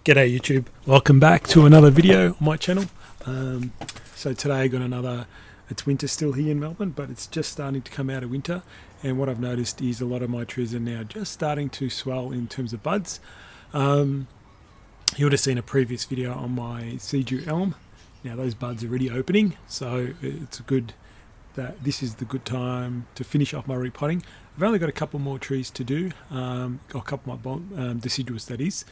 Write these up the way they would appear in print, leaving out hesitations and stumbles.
G'day YouTube, welcome back to another video on my channel. So today I got it's winter still here in Melbourne, but it's just starting to come out of winter, and what I've noticed is a lot of my trees are now just starting to swell in terms of buds. You would have seen a previous video on my sea-dew elm. Now those buds are already opening, so it's good that this is the good time to finish off my repotting. I've only got a couple more trees to do, got a couple of my deciduous, that is.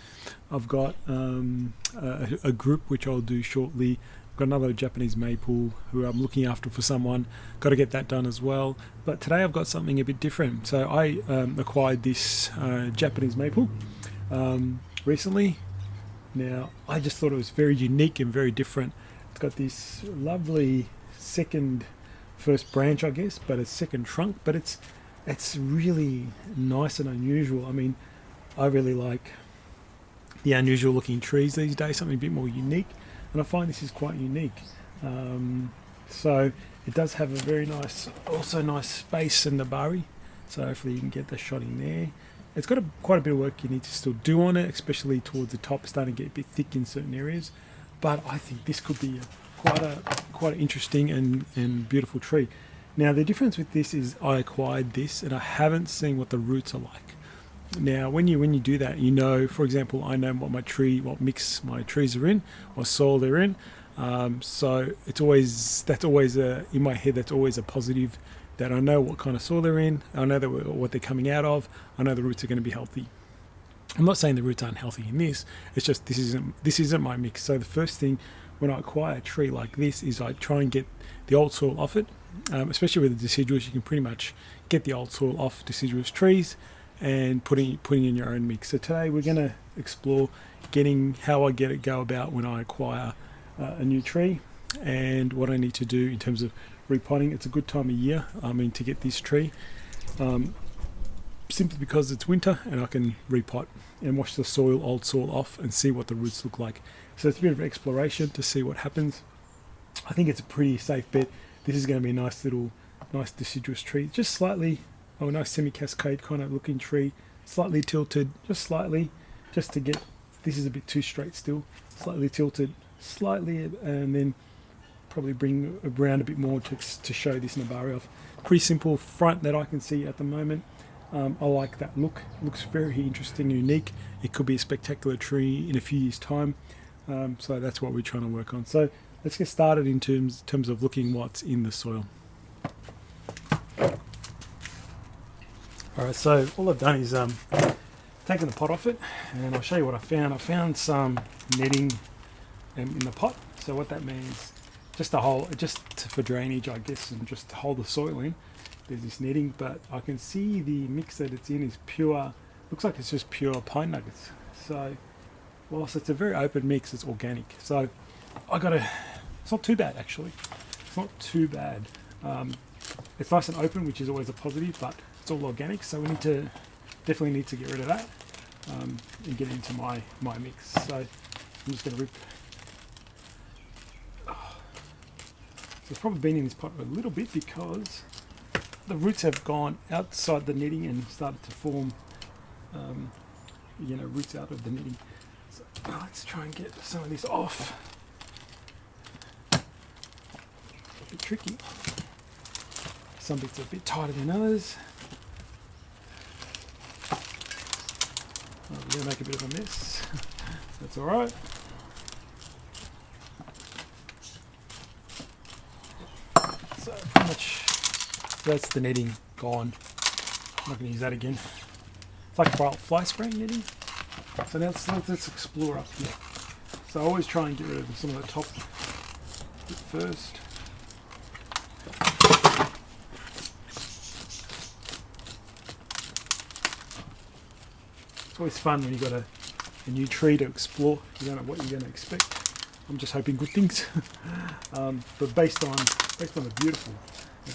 I've got a group which I'll do shortly. I've got another Japanese maple who I'm looking after for someone, got to get that done as well. But today I've got something a bit different. So I acquired this Japanese maple recently. Now I just thought it was very unique and very different. It's got this lovely first branch, I guess, but a second trunk, but it's really nice and unusual. I mean, I really like the unusual looking trees these days, something a bit more unique, and I find this is quite unique. So it does have a very nice space in the barry, so hopefully you can get the shot in there. It's got quite a bit of work you need to still do on it, especially towards the top, starting to get a bit thick in certain areas, but I think this could be quite an interesting and beautiful tree. Now the difference with this is I acquired this and I haven't seen what the roots are like. Now when you do that, you know, for example, I know what mix my trees are in, what soil they're in. So that's always in my head, that's always a positive, that I know what kind of soil they're in, I know what they're coming out of, I know the roots are going to be healthy. I'm not saying the roots aren't healthy in this, it's just this isn't my mix. So the first thing when I acquire a tree like this is I try and get the old soil off it. Especially with the deciduous, you can pretty much get the old soil off deciduous trees and putting in your own mix. So today we're going to explore how I go about when I acquire a new tree, and what I need to do in terms of repotting. It's a good time of year, to get this tree, simply because it's winter and I can repot and wash the old soil off and see what the roots look like. So it's a bit of exploration to see what happens. I think it's a pretty safe bet. This is going to be a nice deciduous tree, just slightly, a nice semi-cascade kind of looking tree, slightly tilted, just to get, this is a bit too straight still, slightly tilted, and then probably bring around a bit more to show this in the barry off. Pretty simple front that I can see at the moment. I like that look. It looks very interesting, unique. It could be a spectacular tree in a few years' time. So that's what we're trying to work on. So let's get started in terms of looking what's in the soil. Alright, so all I've done is taken the pot off it, and I'll show you what I found. I found some netting in the pot. So what that means, just for drainage, I guess, and just to hold the soil in. There's this netting, but I can see the mix that it's in is pure, looks like it's just pure pine nuggets. So whilst it's a very open mix, it's organic. So it's not too bad actually. It's not too bad. It's nice and open, which is always a positive, but it's all organic. So we definitely need to get rid of that and get into my mix. So I'm just going to rip. So it's probably been in this pot a little bit because the roots have gone outside the netting and started to form, roots out of the netting. So let's try and get some of this off. A bit tricky. Some bits are a bit tighter than others. We're going to make a bit of a mess. That's alright. So pretty much that's the netting gone. I'm not going to use that again. It's like fly spraying netting. So now let's explore up here. So I always try and get rid of some of the top bit first. It's always fun when you've got a new tree to explore. You don't know what you're going to expect. I'm just hoping good things. But based on the beautiful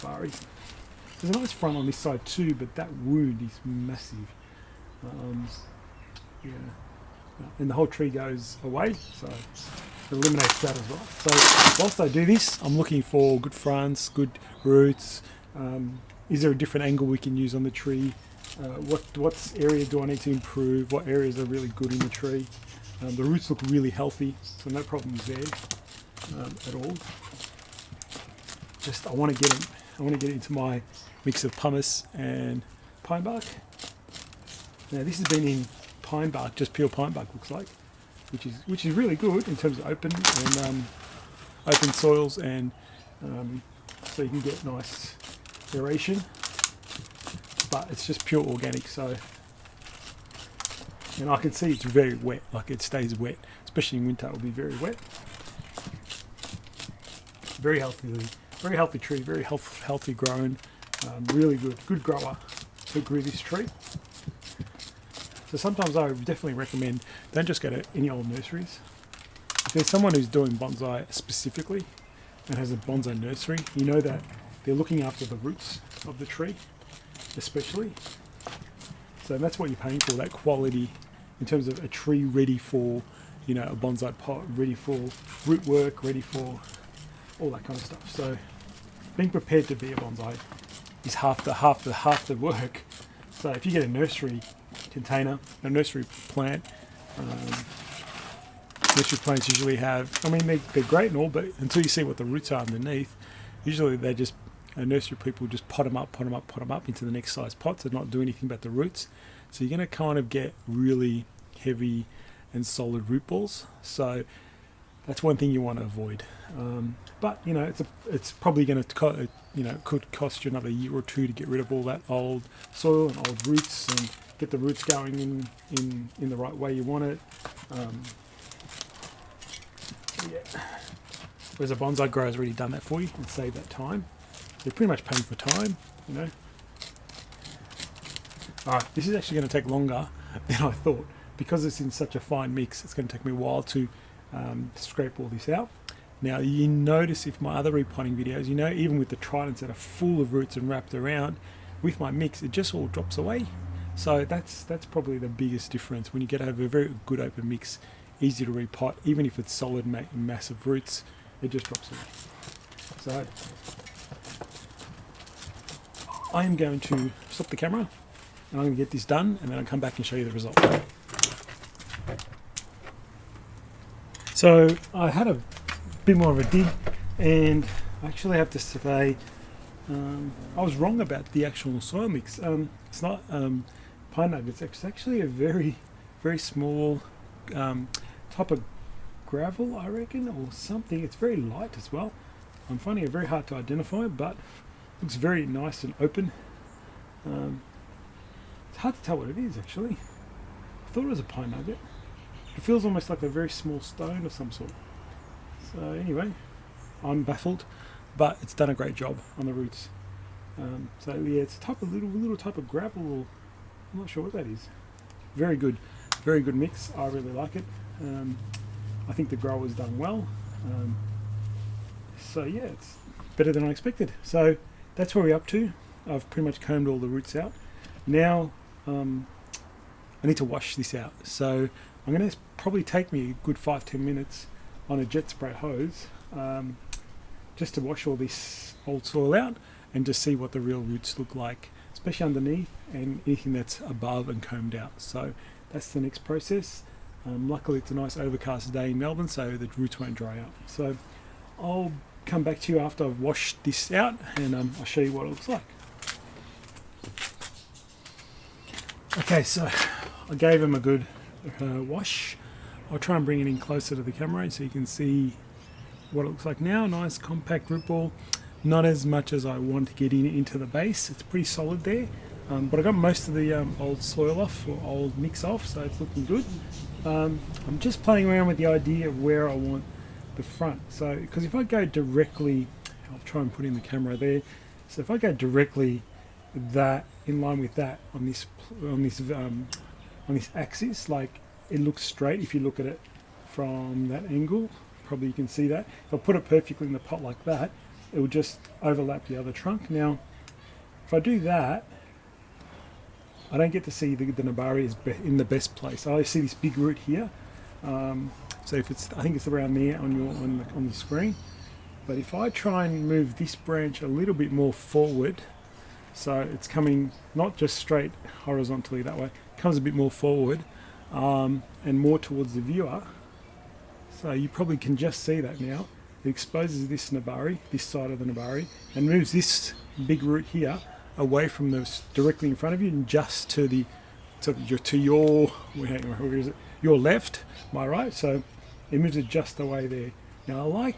barry. There's a nice front on this side too, but that wound is massive. And the whole tree goes away, so it eliminates that as well. So whilst I do this, I'm looking for good fronts, good roots. Is there a different angle we can use on the tree? What area do I need to improve? What areas are really good in the tree? The roots look really healthy, so no problems there at all. Just I want to get into my mix of pumice and pine bark. Now this has been in pine bark, just pure pine bark looks like, which is really good in terms of open soils, and so you can get nice aeration. But it's just pure organic, so, and I can see it's very wet, like it stays wet, especially in winter. It will be very wet. Very healthy tree, very healthy grown, really good grower to grow this tree. So sometimes I would definitely recommend, don't just go to any old nurseries. If there's someone who's doing bonsai specifically and has a bonsai nursery, you know that they're looking after the roots of the tree, especially. So that's what you're paying for, that quality in terms of a tree ready for, you know, a bonsai pot, ready for root work, ready for all that kind of stuff. So being prepared to be a bonsai is half the work. So if you get a nursery container, a nursery plant, nursery plants usually have, I mean, they're great and all, but until you see what the roots are underneath, usually they just, nursery people just pot them up into the next size pots and not do anything about the roots. So you're going to kind of get really heavy and solid root balls. So that's one thing you want to avoid. But you know, it's probably going to could cost you another year or two to get rid of all that old soil and old roots and get the roots going in the right way you want it. Yeah. Whereas a bonsai grower's already done that for you and saved that time. They're pretty much paying for time, you know. Alright, this is actually going to take longer than I thought. Because it's in such a fine mix, it's going to take me a while to scrape all this out. Now, you notice if my other repotting videos, you know, even with the tridents that are full of roots and wrapped around, with my mix, it just all drops away. So that's probably the biggest difference. When you get over a very good open mix, easy to repot, even if it's solid, massive roots, it just drops away. So I am going to stop the camera and I'm going to get this done, and then I'll come back and show you the result. So I had a bit more of a dig, and I actually have to say I was wrong about the actual soil mix. It's not pine nuggets, it's actually a very small type of gravel, I reckon, or something. It's very light as well. I'm finding it very hard to identify, but looks very nice and open. It's hard to tell what it is actually. I thought it was a pine nugget. It feels almost like a very small stone of some sort. So anyway, I'm baffled, but it's done a great job on the roots. So yeah, it's a type of little type of gravel, or I'm not sure what that is. Very good mix. I really like it. I think the grower's done well. So yeah, it's better than I expected. So that's where we're up to. I've pretty much combed all the roots out. Now I need to wash this out. So I'm going to probably take me a good 5-10 minutes on a jet spray hose just to wash all this old soil out and just see what the real roots look like, especially underneath and anything that's above and combed out. So that's the next process. Luckily it's a nice overcast day in Melbourne, so the roots won't dry out. So I'll come back to you after I've washed this out, and I'll show you what it looks like. Okay, so I gave him a good wash. I'll try and bring it in closer to the camera so you can see what it looks like now. Nice compact root ball. Not as much as I want to get into the base. It's pretty solid there, but I got most of the old soil off, or old mix off, so it's looking good. I'm just playing around with the idea of where I want the front. So, because if I go directly, I'll try and put in the camera there. So if I go directly that in line with that on this axis, like it looks straight. If you look at it from that angle, probably you can see that. If I put it perfectly in the pot like that, it will just overlap the other trunk. Now, if I do that, I don't get to see the Nabari is in the best place. I see this big root here. So if it's, I think it's around there on the screen. But if I try and move this branch a little bit more forward, So it's coming not just straight horizontally that way, it comes a bit more forward and more towards the viewer. So you probably can just see that now. It exposes this nabari, this side of the nabari, and moves this big root here away from the directly in front of you and just to the to your where is it? Your left, my right. So it moves it just away there. Now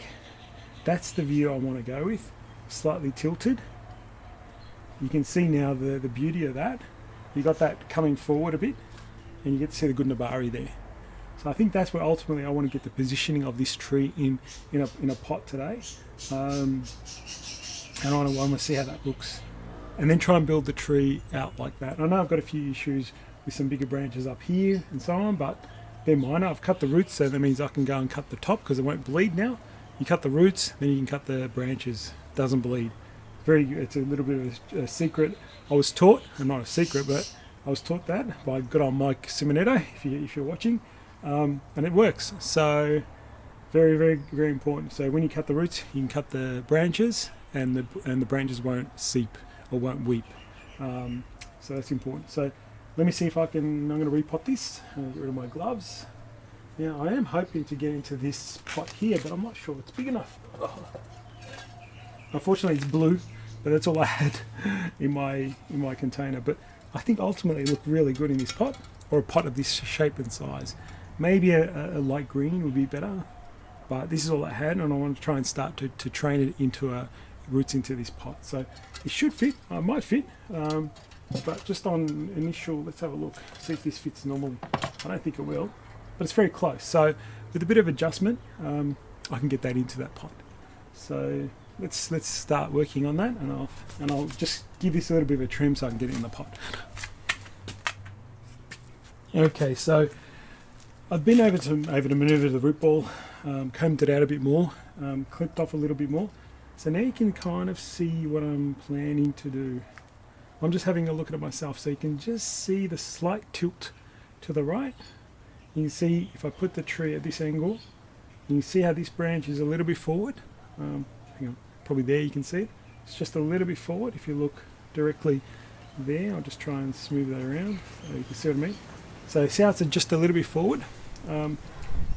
that's the view I want to go with, slightly tilted. You can see now the beauty of that. You got that coming forward a bit, and you get to see the good nabari there. So I think that's where ultimately I want to get the positioning of this tree in a pot today, and I want to see how that looks, and then try and build the tree out like that. I know I've got a few issues with some bigger branches up here and so on, but they're minor. I've cut the roots, so that means I can go and cut the top because it won't bleed now. You cut the roots, then you can cut the branches. It doesn't bleed. It's a little bit of a secret I was taught, and not a secret, but I was taught that by good old Mike Simonetto, if you're watching. And it works. So very, very, very important. So when you cut the roots, you can cut the branches, and the branches won't seep or won't weep. So that's important. So let me see if I'm going to repot this. I'll get rid of my gloves. Now I am hoping to get into this pot here, but I'm not sure it's big enough. Unfortunately it's blue, but that's all I had in my container. But I think ultimately it looked really good in this pot, or a pot of this shape and size. Maybe a light green would be better, but this is all I had, and I want to try and start to train it into roots into this pot. So it should fit. It might fit, but just on initial, let's have a look, see if this fits normally. I don't think it will, but it's very close. So with a bit of adjustment, I can get that into that pot. So let's start working on that, and I'll just give this a little bit of a trim so I can get it in the pot. Okay, so I've been able to maneuver the root ball, combed it out a bit more, clipped off a little bit more. So now you can kind of see what I'm planning to do. I'm just having a look at it myself, so you can just see the slight tilt to the right. You can see if I put the tree at this angle, you can see how this branch is a little bit forward. Hang on, probably there you can see it. It's just a little bit forward. If you look directly there, I'll just try and smooth that around so you can see what I mean. So see how it's just a little bit forward, and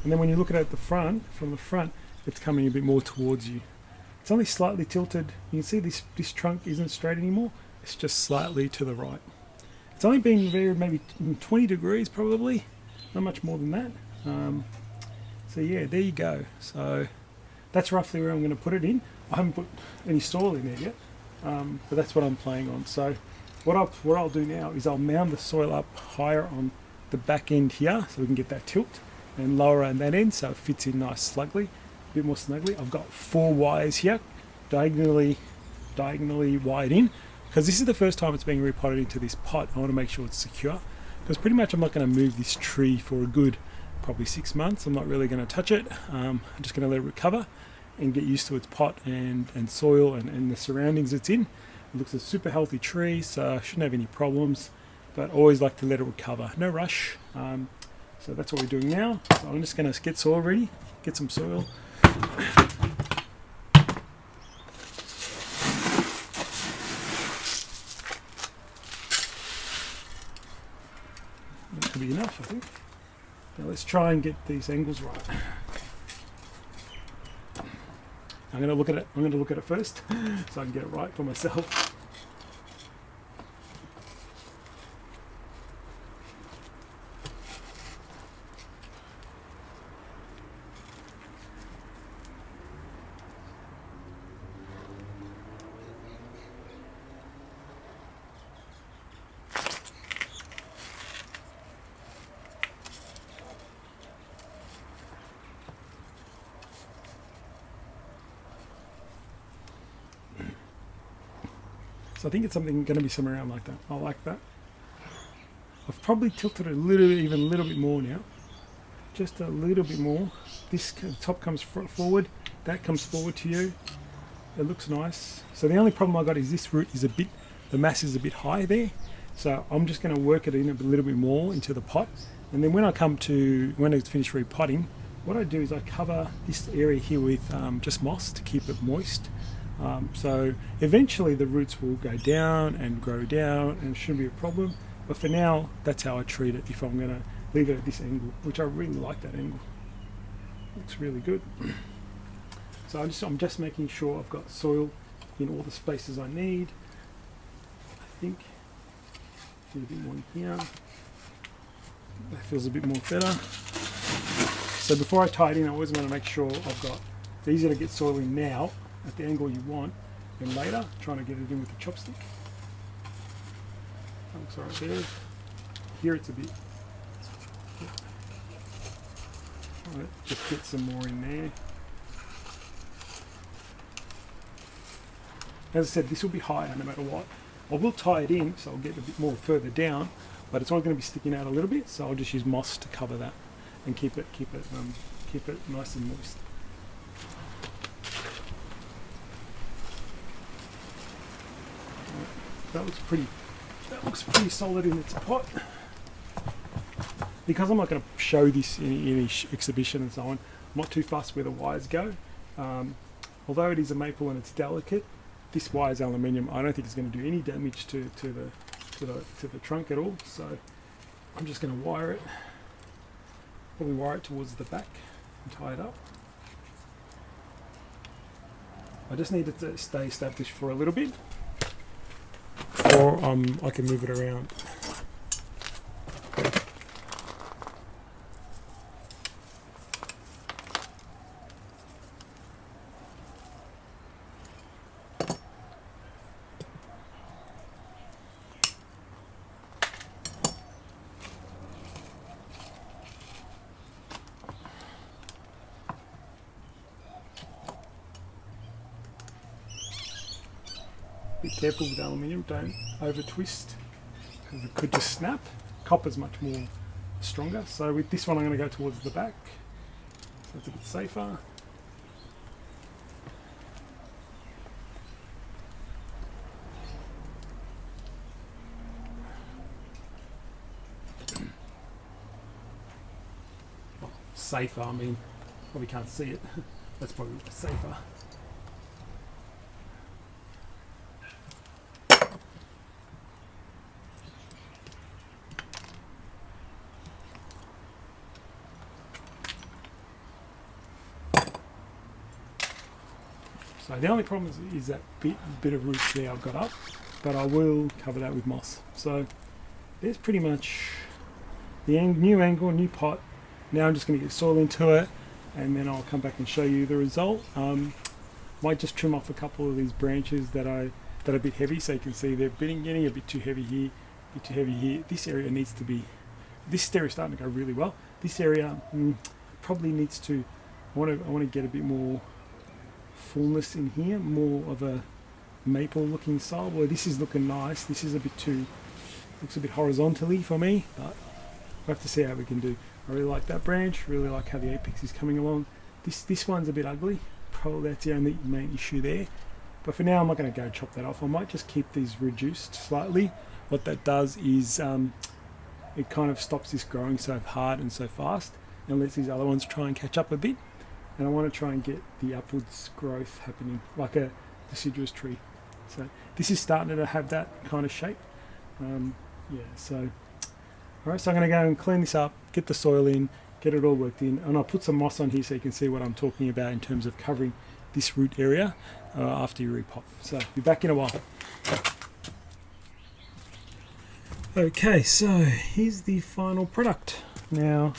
then when you look at it at the front, from the front, it's coming a bit more towards you. It's only slightly tilted. You can see this trunk isn't straight anymore. It's just slightly to the right. It's only been maybe 20 degrees probably, not much more than that. So yeah, there you go. So that's roughly where I'm going to put it in. I haven't put any soil in there yet, but that's what I'm playing on. So what I'll do now is I'll mound the soil up higher on the back end here, so we can get that tilt, and lower on that end so it fits in nice snugly, a bit more snugly. I've got 4 wires here, diagonally wired in, because this is the first time it's being repotted into this pot. I want to make sure it's secure, because pretty much I'm not going to move this tree for a good probably 6 months. I'm not really going to touch it. I'm just going to let it recover and get used to its pot and soil and the surroundings it's in. It looks a super healthy tree, so I shouldn't have any problems, but always like to let it recover. No rush. So that's what we're doing now. So I'm just going to get soil ready, get some soil. That should be enough, I think. Now let's try and get these angles right. I'm going to look at it first, so I can get it right for myself. So I think it's going to be somewhere around like that. I like that. I've probably tilted it even a little bit more now. Just a little bit more. This top comes forward, that comes forward to you. It looks nice. So the only problem I got is this root is the mass is a bit high there. So I'm just going to work it in a little bit more into the pot. And then when it's finished repotting, what I do is I cover this area here with just moss to keep it moist. So eventually the roots will go down and grow down and it shouldn't be a problem. But for now, that's how I treat it if I'm going to leave it at this angle, which I really like that angle. Looks really good. So I'm just making sure I've got soil in all the spaces I need. I think a bit more in here. That feels a bit more better. So before I tie it in, I always want to make sure I've got, it's easier to get soil in now at the angle you want than later, trying to get it in with the chopstick. That looks alright there. Here it's a bit, alright, just get some more in there. As I said, this will be higher no matter what. I will tie it in, so I'll get a bit more further down, but it's only going to be sticking out a little bit, so I'll just use moss to cover that and keep it nice and moist. That looks pretty solid in its pot. Because I'm not going to show this in any exhibition and so on, I'm not too fussed where the wires go. Although it is a maple and it's delicate, this wire is aluminium. I don't think it's going to do any damage to the trunk at all. So I'm just going to wire it. Probably wire it towards the back and tie it up. I just need it to stay established for a little bit, or I can move it around. Be careful with aluminium, don't over twist because it could just snap. Copper's much more stronger, so with this one I'm going to go towards the back, so it's a bit safer. Well, safer, I mean, probably can't see it. That's probably safer. So the only problem is that bit of roots there I've got up, but I will cover that with moss. So there's pretty much the new angle, new pot. Now I'm just going to get soil into it, and then I'll come back and show you the result. Might just trim off a couple of these branches that are a bit heavy, so you can see they're getting a bit too heavy here, a bit too heavy here. This area needs to be, this area is starting to go really well. This area probably needs to, I want to get a bit more fullness in here, more of a maple looking style. Well, this is looking nice. This is a bit too, looks a bit horizontally for me, but we'll have to see how we can do. I really like that branch, really like how the apex is coming along. This one's a bit ugly, probably that's the only main issue there, but for now I'm not going to go chop that off. I might just keep these reduced slightly. What that does is it kind of stops this growing so hard and so fast and lets these other ones try and catch up a bit. And I want to try and get the upwards growth happening like a deciduous tree. So this is starting to have that kind of shape. Yeah, so alright, so I'm going to go and clean this up, get the soil in, get it all worked in, and I'll put some moss on here so you can see what I'm talking about in terms of covering this root area after you repot. So be back in a while. Okay, so here's the final product. Now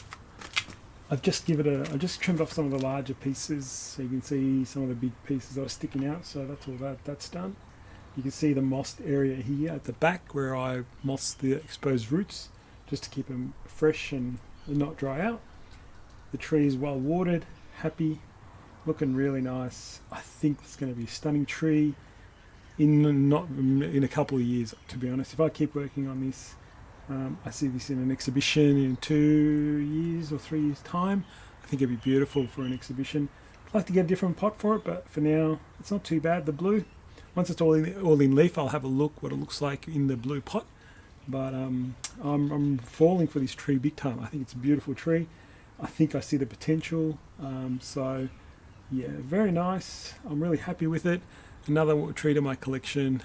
I've just trimmed off some of the larger pieces, so you can see some of the big pieces that are sticking out. So that's all that's done. You can see the mossed area here at the back where I mossed the exposed roots just to keep them fresh and not dry out. The tree is well watered, happy, looking really nice. I think it's going to be a stunning tree in a couple of years, to be honest. If I keep working on this, I see this in an exhibition in 2 years or 3 years time. I think it'd be beautiful for an exhibition. I'd like to get a different pot for it, but for now it's not too bad. The blue, once it's all in leaf, I'll have a look what it looks like in the blue pot. But I'm falling for this tree big time. I think it's a beautiful tree. I think I see the potential. So yeah, very nice. I'm really happy with it. another tree to my collection.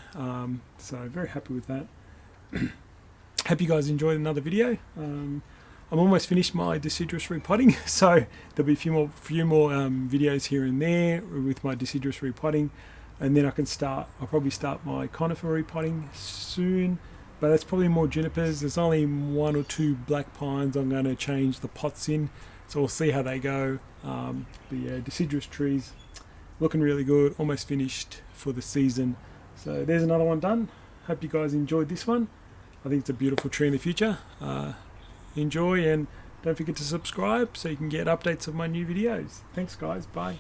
So very happy with that. Hope you guys enjoyed another video. I'm almost finished my deciduous repotting, so there'll be a few more videos here and there with my deciduous repotting, and then I'll probably start my conifer repotting soon, but that's probably more junipers. There's only 1 or 2 black pines I'm going to change the pots in, so we'll see how they go. But yeah, deciduous trees looking really good, almost finished for the season. So there's another one done. Hope you guys enjoyed this one. I think it's a beautiful tree in the future. Enjoy, and don't forget to subscribe so you can get updates of my new videos. Thanks guys, bye.